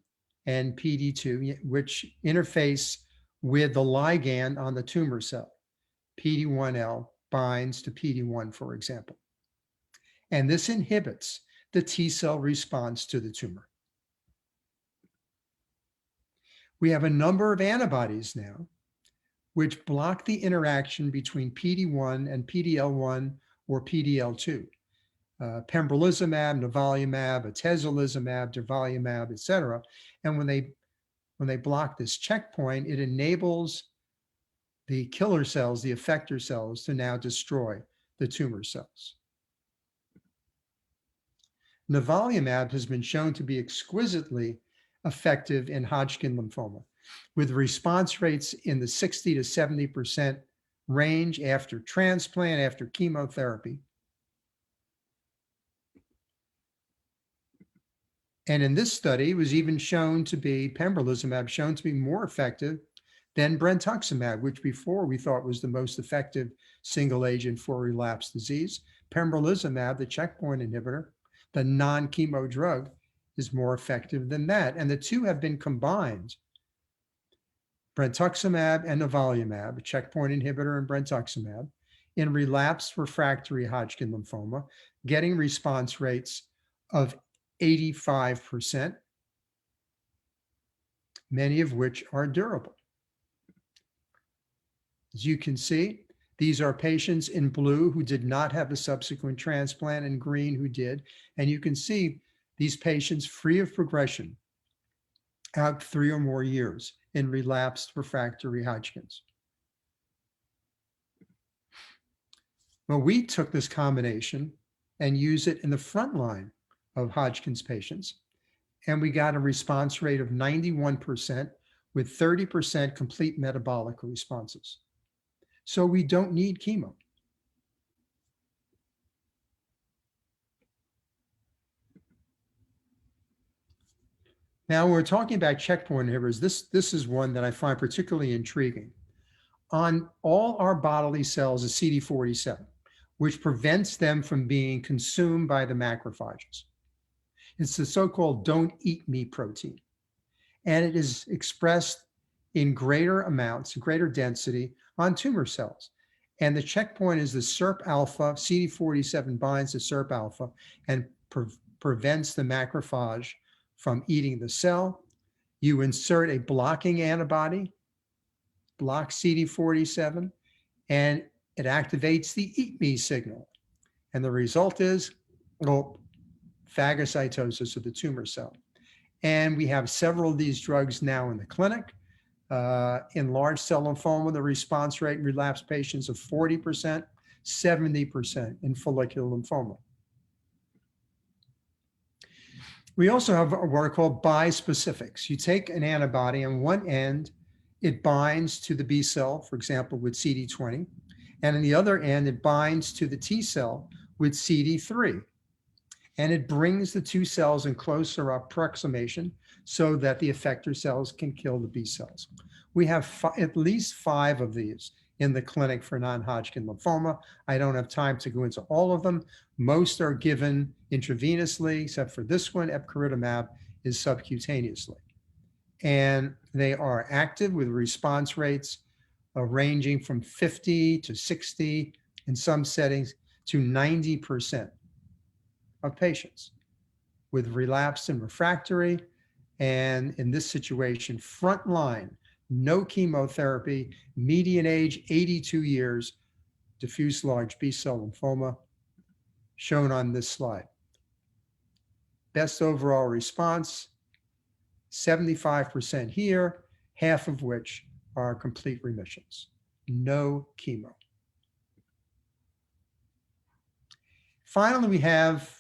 and PD-2, which interface with the ligand on the tumor cell. PD-1L binds to PD-1, for example. And this inhibits the T cell response to the tumor. We have a number of antibodies now which block the interaction between PD-1 and PD-L1 or PD-L2. Pembrolizumab, nivolumab, atezolizumab, durvalumab, et cetera. And when they block this checkpoint, it enables the killer cells, the effector cells, to now destroy the tumor cells. Nivolumab has been shown to be exquisitely effective in Hodgkin lymphoma, with response rates in the 60 to 70% range after transplant, after chemotherapy. And in this study, it was even shown to be, pembrolizumab shown to be more effective than brentuximab, which before we thought was the most effective single agent for relapsed disease. Pembrolizumab, the checkpoint inhibitor, the non-chemo drug, is more effective than that. And the two have been combined, brentuximab and nivolumab, a checkpoint inhibitor and brentuximab, in relapsed refractory Hodgkin lymphoma, getting response rates of 85%, many of which are durable. As you can see, These are patients in blue who did not have a subsequent transplant, and green who did. And you can see these patients free of progression out 3 or more years in relapsed refractory Hodgkin's. Well, we took this combination and used it in the front line of Hodgkin's patients, and we got a response rate of 91% with 30% complete metabolic responses. So we don't need chemo. Now we're talking about checkpoint inhibitors. This is one that I find particularly intriguing. On all our bodily cells is CD47, which prevents them from being consumed by the macrophages. It's the so-called don't eat me protein. And it is expressed in greater amounts, greater density on tumor cells. And the checkpoint is the SIRP alpha. CD47 binds to SIRP alpha and prevents the macrophage from eating the cell. You insert a blocking antibody, blocks CD47, and it activates the eat me signal. And the result is, well, phagocytosis of the tumor cell. And we have several of these drugs now in the clinic. In large cell lymphoma, the response rate in relapsed patients of 40%, 70% in follicular lymphoma. We also have what are called bispecifics. You take an antibody, on one end, it binds to the B cell, for example, with CD20, and on the other end, it binds to the T cell with CD3. And it brings the two cells in closer approximation so that the effector cells can kill the B cells. We have at least 5 of these in the clinic for non-Hodgkin lymphoma. I don't have time to go into all of them. Most are given intravenously, except for this one, epcoritamab, is subcutaneously. And they are active with response rates ranging from 50 to 60, in some settings, to 90% of patients with relapsed and refractory. And in this situation, frontline, no chemotherapy, median age 82 years, diffuse large B-cell lymphoma, shown on this slide. Best overall response, 75% here, half of which are complete remissions. No chemo. Finally, we have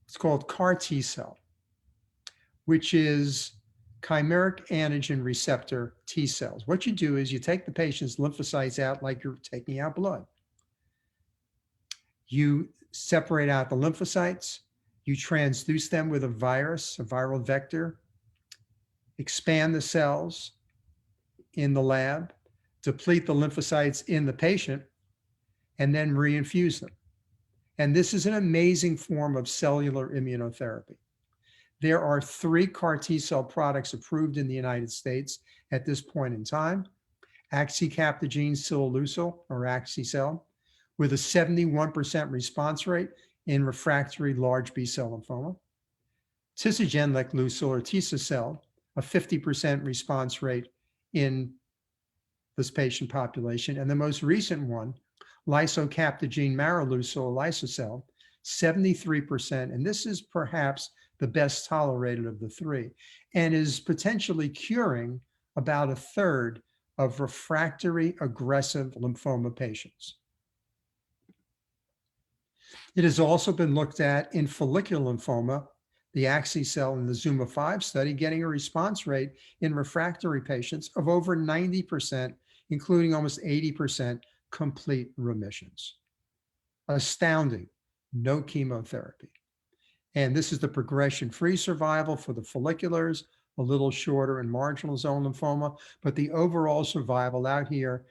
it's called CAR T cell, which is chimeric antigen receptor T cells. What you do is you take the patient's lymphocytes out like you're taking out blood. You separate out the lymphocytes, you transduce them with a virus, a viral vector, expand the cells in the lab, deplete the lymphocytes in the patient, and then reinfuse them. And this is an amazing form of cellular immunotherapy. There are 3 CAR T cell products approved in the United States at this point in time. Axicabtagene ciloleucel, or Axicel, with a 71% response rate in refractory large B-cell lymphoma. Tisagenlecleucel, or Tisacel, a 50% response rate in this patient population. And the most recent one, Lysocabtagene maraleucel, or Lysocel, 73%. And this is perhaps the best tolerated of the 3, and is potentially curing about 1/3 of refractory aggressive lymphoma patients. It has also been looked at in follicular lymphoma, the Axicel in the ZUMA-5 study, getting a response rate in refractory patients of over 90%, including almost 80% complete remissions. Astounding, no chemotherapy. And this is the progression-free survival for the folliculars, a little shorter in marginal zone lymphoma, but the overall survival out here,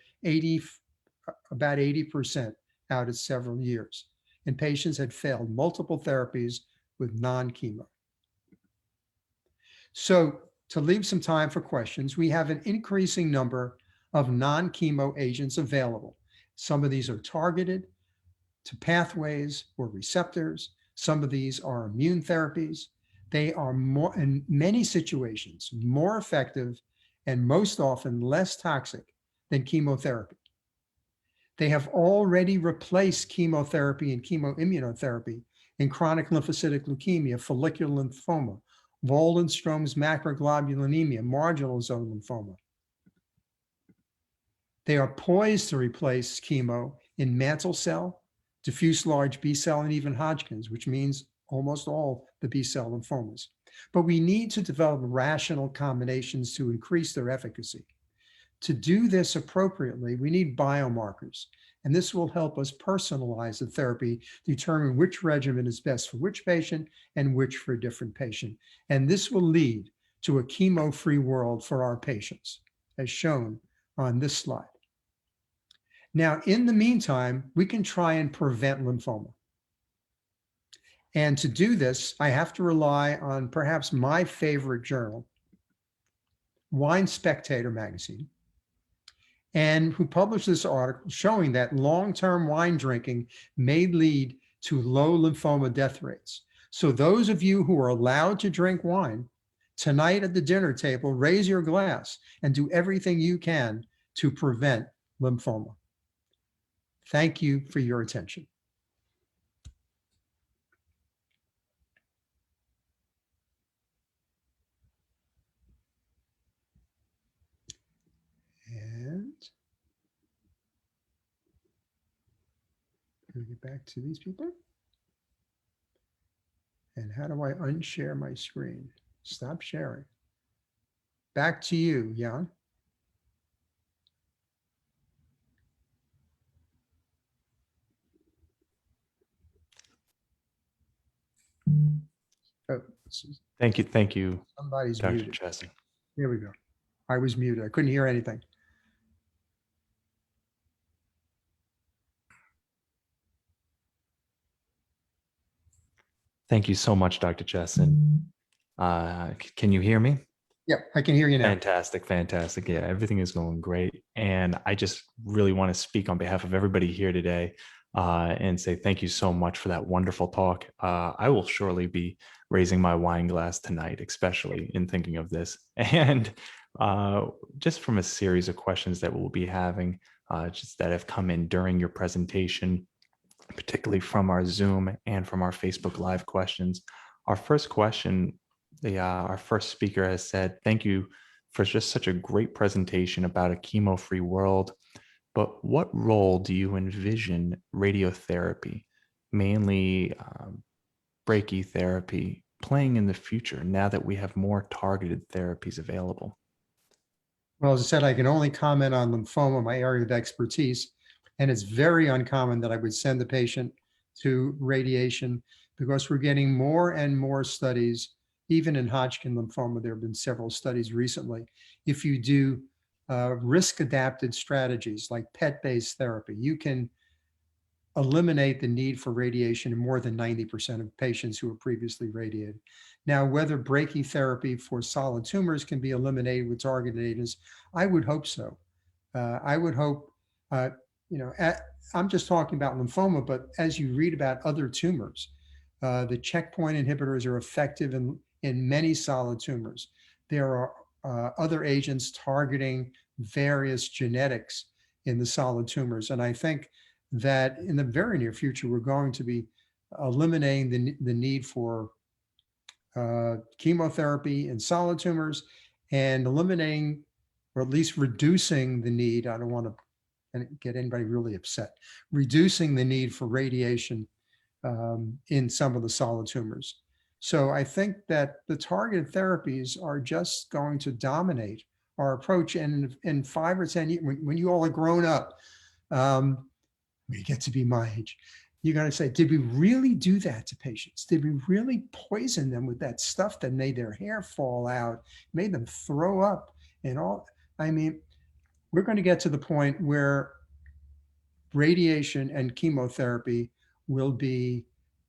about 80% out at several years. And patients had failed multiple therapies with non-chemo. So to leave some time for questions, we have an increasing number of non-chemo agents available. Some of these are targeted to pathways or receptors. Some of these are immune therapies. They are more, in many situations, more effective and most often less toxic than chemotherapy. They have already replaced chemotherapy and chemoimmunotherapy in chronic lymphocytic leukemia, follicular lymphoma, Waldenstrom's macroglobulinemia, marginal zone lymphoma. They are poised to replace chemo in mantle cell, diffuse large B cell, and even Hodgkin's, which means almost all the B cell lymphomas. But we need to develop rational combinations to increase their efficacy. To do this appropriately, we need biomarkers, and this will help us personalize the therapy, determine which regimen is best for which patient and which for a different patient. And this will lead to a chemo-free world for our patients, as shown on this slide. Now, in the meantime, we can try and prevent lymphoma. And to do this, I have to rely on perhaps my favorite journal, Wine Spectator magazine, and who published this article showing that long-term wine drinking may lead to low lymphoma death rates. So those of you who are allowed to drink wine, tonight at the dinner table, raise your glass and do everything you can to prevent lymphoma. Thank you for your attention. And let me get back to these people. And how do I unshare my screen? Stop sharing. Back to you, Jan. Oh, Thank you, somebody's Dr. muted. Cheson. Here we go. I was muted. I couldn't hear anything. Thank you so much, Dr. Cheson. Can you hear me? Yeah, I can hear you now. Fantastic, fantastic. Yeah, everything is going great. And I just really want to speak on behalf of everybody here today and say thank you so much for that wonderful talk. I will surely be raising my wine glass tonight, especially in thinking of this. And just from a series of questions that we'll be having, just that have come in during your presentation, particularly from our Zoom and from our Facebook Live questions. Our first question, our first speaker has said, thank you for just such a great presentation about a chemo-free world. But what role do you envision radiotherapy, mainly brachytherapy, playing in the future now that we have more targeted therapies available? Well, as I said, I can only comment on lymphoma, my area of expertise. And it's very uncommon that I would send the patient to radiation because we're getting more and more studies, even in Hodgkin lymphoma. There have been several studies recently. If you do risk-adapted strategies like PET-based therapy, you can eliminate the need for radiation in more than 90% of patients who were previously radiated. Now, whether brachytherapy for solid tumors can be eliminated with targeted agents, I would hope so. I would hope, I'm just talking about lymphoma, but as you read about other tumors, the checkpoint inhibitors are effective in many solid tumors. There are other agents targeting various genetics in the solid tumors. And I think that in the very near future, we're going to be eliminating the need for chemotherapy in solid tumors and eliminating, or at least reducing the need, I don't want to get anybody really upset, reducing the need for radiation in some of the solid tumors. So I think that the targeted therapies are just going to dominate our approach. And in 5 or 10 years, when you all are grown up, when you get to be my age, you're going to say, did we really do that to patients? Did we really poison them with that stuff that made their hair fall out, made them throw up and all? I mean, we're going to get to the point where radiation and chemotherapy will be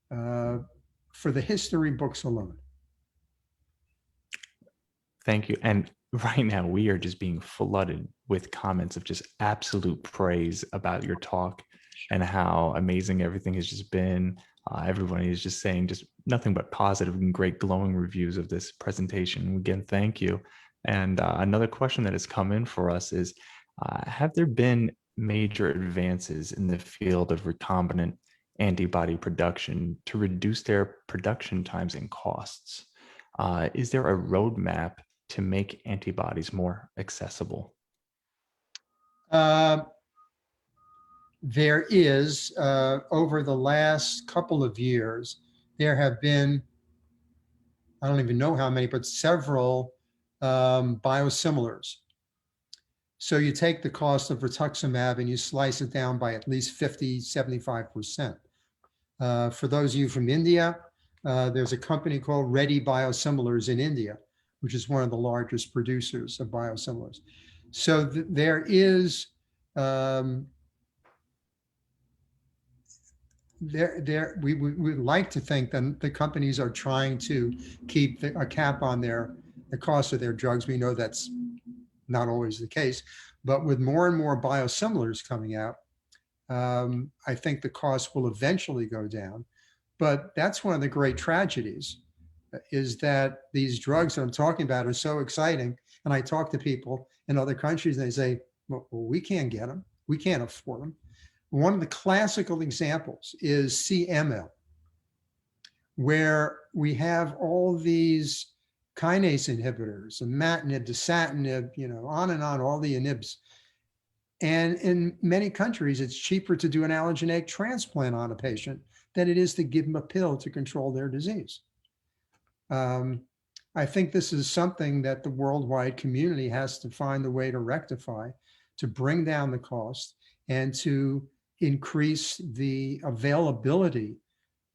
for the history books alone. Thank you. And right now we are just being flooded with comments of just absolute praise about your talk and how amazing everything has just been. Everybody is just saying just nothing but positive and great glowing reviews of this presentation. Again, thank you. And another question that has come in for us is, have there been major advances in the field of recombinant antibody production to reduce their production times and costs. Is there a roadmap to make antibodies more accessible? There is, over the last couple of years, there have been, I don't even know how many, but several biosimilars. So you take the cost of rituximab and you slice it down by at least 50, 75%. For those of you from India, there's a company called Reddy Biosimilars in India, which is one of the largest producers of biosimilars. So there is, we would like to think that the companies are trying to keep a cap on the cost of their drugs. We know that's not always the case, but with more and more biosimilars coming out, I think the cost will eventually go down. But that's one of the great tragedies, is that these drugs that I'm talking about are so exciting. And I talk to people in other countries and they say, well, we can't get them. We can't afford them. One of the classical examples is CML, where we have all these kinase inhibitors, imatinib, dasatinib, on and on, all the inhibs. And in many countries, it's cheaper to do an allogeneic transplant on a patient than it is to give them a pill to control their disease. I think this is something that the worldwide community has to find a way to rectify, to bring down the cost and to increase the availability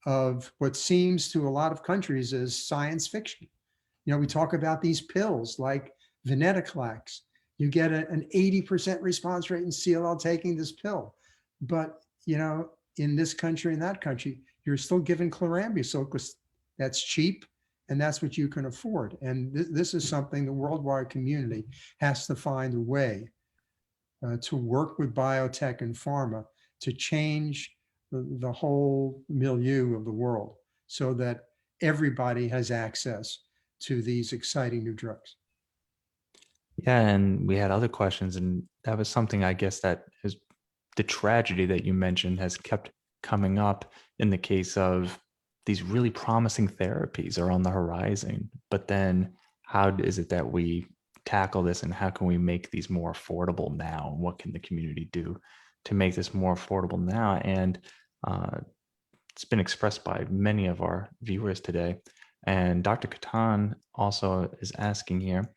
of what seems to a lot of countries as science fiction. We talk about these pills like venetoclax. You get an 80% response rate in CLL taking this pill. But, in this country and that country, you're still given chlorambucil because that's cheap and that's what you can afford. And this is something the worldwide community has to find a way to work with biotech and pharma to change the whole milieu of the world so that everybody has access to these exciting new drugs. Yeah, and we had other questions, and that was something I guess that is the tragedy that you mentioned has kept coming up in the case of these really promising therapies are on the horizon. But then how is it that we tackle this, and how can we make these more affordable now? What can the community do to make this more affordable now? And it's been expressed by many of our viewers today. And Dr. Katan also is asking here,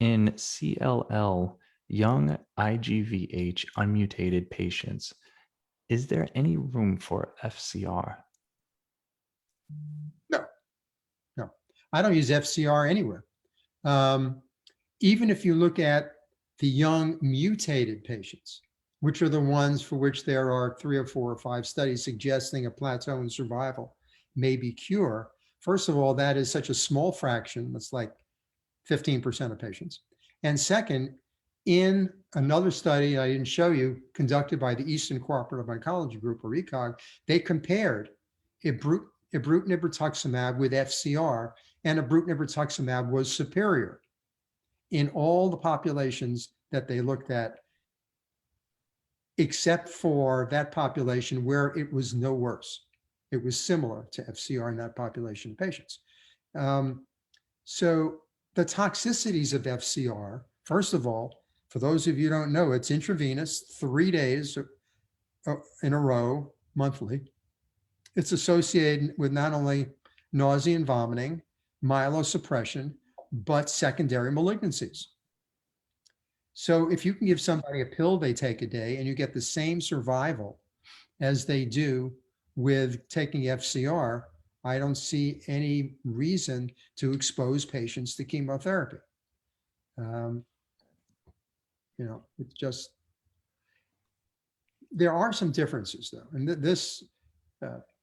in CLL, young IGVH unmutated patients, is there any room for FCR? No, I don't use FCR anywhere. Even if you look at the young mutated patients, which are the ones for which there are 3 or 4 or 5 studies suggesting a plateau in survival may be cure. First of all, that is such a small fraction. That's like 15% of patients. And second, in another study I didn't show you, conducted by the Eastern Cooperative Oncology Group, or ECOG, they compared ibrutinib rituximab with FCR, and ibrutinib rituximab was superior in all the populations that they looked at, except for that population where it was no worse. It was similar to FCR in that population of patients. So the toxicities of FCR, first of all, for those of you who don't know, it's intravenous, 3 days in a row, monthly. It's associated with not only nausea and vomiting, myelosuppression, but secondary malignancies. So if you can give somebody a pill they take a day and you get the same survival as they do with taking FCR, I don't see any reason to expose patients to chemotherapy. It's just, there are some differences though. And this,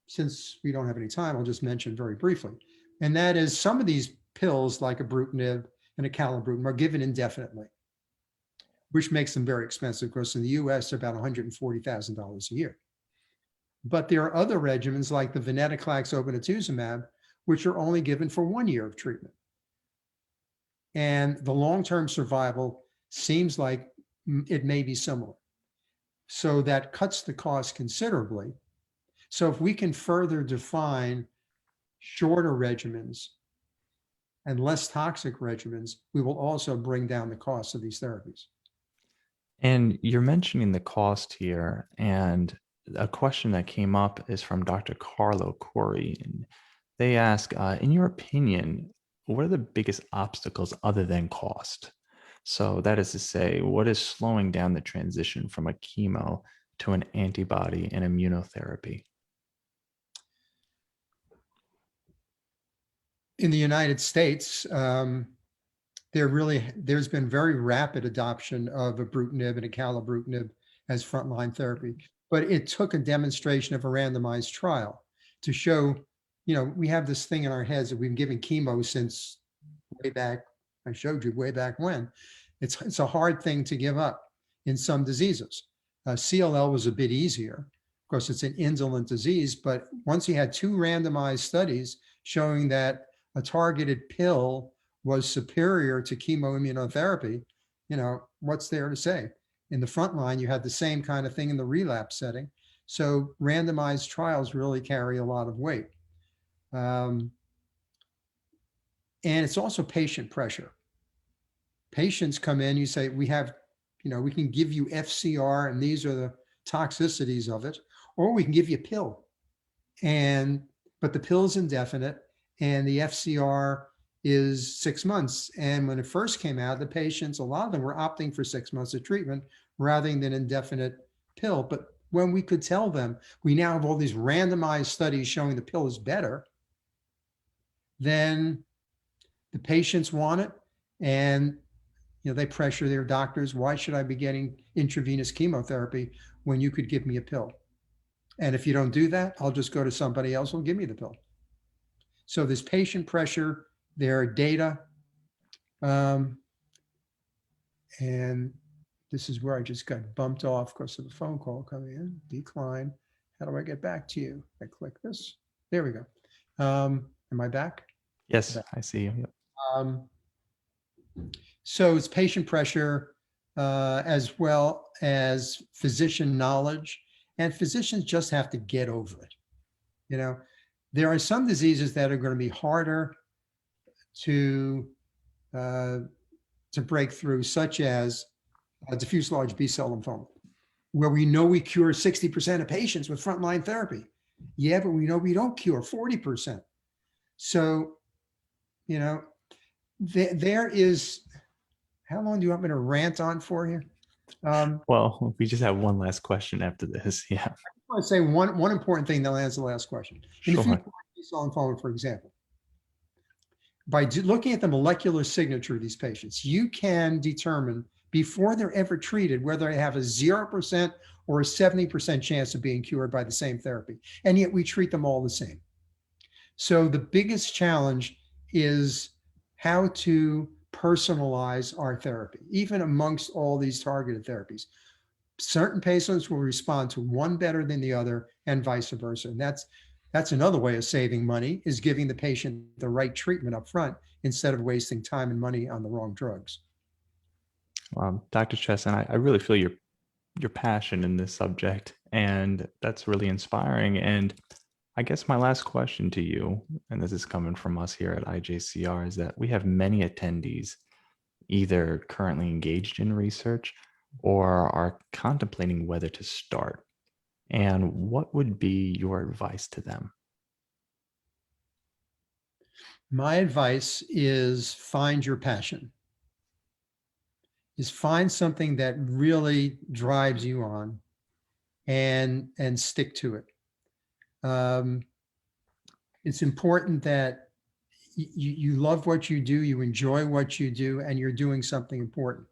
since we don't have any time, I'll just mention very briefly. And that is, some of these pills like ibrutinib and acalabrutinib are given indefinitely, which makes them very expensive. Of course, in the US, they're about $140,000 a year. But there are other regimens like the venetoclax obinutuzumab, which are only given for 1 year of treatment. And the long-term survival seems like it may be similar. So that cuts the cost considerably. So if we can further define shorter regimens and less toxic regimens, we will also bring down the cost of these therapies. And you're mentioning the cost here, and a question that came up is from Dr. Carlo Corey. And they ask, in your opinion, what are the biggest obstacles other than cost? So that is to say, what is slowing down the transition from a chemo to an antibody and immunotherapy? In the United States, there's been very rapid adoption of ibrutinib and acalabrutinib as frontline therapy, but it took a demonstration of a randomized trial to show, we have this thing in our heads that we've been giving chemo since way back. I showed you way back when. It's a hard thing to give up in some diseases. CLL was a bit easier. Of course, it's an indolent disease, but once you had 2 randomized studies showing that a targeted pill was superior to chemoimmunotherapy, what's there to say? In the front line, you had the same kind of thing in the relapse setting. So randomized trials really carry a lot of weight. And it's also patient pressure. Patients come in, you say, we can give you FCR and these are the toxicities of it, or we can give you a pill. But the pill's indefinite and the FCR is 6 months. And when it first came out, the patients, a lot of them were opting for 6 months of treatment rather than indefinite pill. But when we could tell them, we now have all these randomized studies showing the pill is better, then the patients want it. And they pressure their doctors. Why should I be getting intravenous chemotherapy when you could give me a pill? And if you don't do that, I'll just go to somebody else who'll give me the pill. So there's patient pressure, there are data. And this is where I just got bumped off because of the phone call coming in. Decline. How do I get back to you? I click this. There we go. Am I back? Yes, I see you. Yep. So it's patient pressure as well as physician knowledge, and physicians just have to get over it. There are some diseases that are going to be harder to break through, such as diffuse large B-cell lymphoma, where we know we cure 60% of patients with frontline therapy. Yeah, but we know we don't cure 40%. So, there is. How long do you want me to rant on for here? Well, we just have one last question after this. Yeah. I want to say one important thing, then I'll answer the last question. In Sure. B-cell lymphoma, for example, by looking at the molecular signature of these patients, you can determine before they're ever treated whether they have a 0% or a 70% chance of being cured by the same therapy. And yet we treat them all the same. So the biggest challenge is how to personalize our therapy, even amongst all these targeted therapies. Certain patients will respond to one better than the other and vice versa. And that's another way of saving money, is giving the patient the right treatment up front instead of wasting time and money on the wrong drugs. Dr. Cheson, I really feel your passion in this subject, and that's really inspiring. And I guess my last question to you, and this is coming from us here at IJCR, is that we have many attendees either currently engaged in research or are contemplating whether to start. And what would be your advice to them? My advice is find your passion. Is find something that really drives you on and stick to it. It's important that you love what you do, you enjoy what you do, and you're doing something important.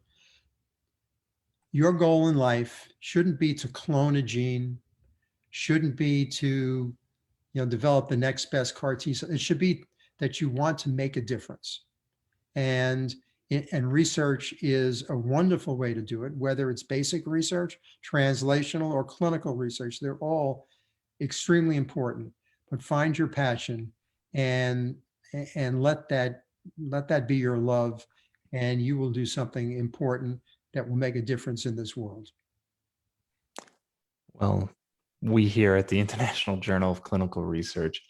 Your goal in life shouldn't be to clone a gene, shouldn't be to develop the next best CAR T cell. It should be that you want to make a difference. And research is a wonderful way to do it, whether it's basic research, translational, or clinical research. They're all extremely important. But find your passion and let that be your love, and you will do something important that will make a difference in this world. Well, we here at the International Journal of Clinical Research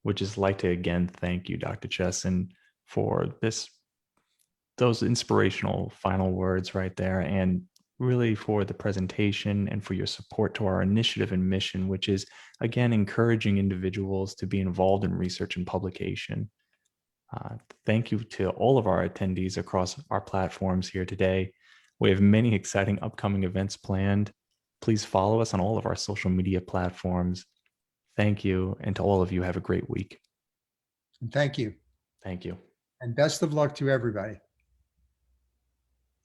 would just like to again thank you, Dr. Cheson, for those inspirational final words right there, and really for the presentation and for your support to our initiative and mission, which is again encouraging individuals to be involved in research and publication. Uh, Thank you to all of our attendees across our platforms here today. We have many exciting upcoming events planned. Please follow us on all of our social media platforms. Thank you. And to all of you, have a great week. And thank you. Thank you. And best of luck to everybody.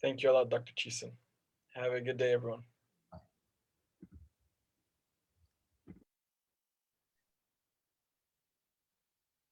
Thank you a lot, Dr. Cheson. Have a good day, everyone.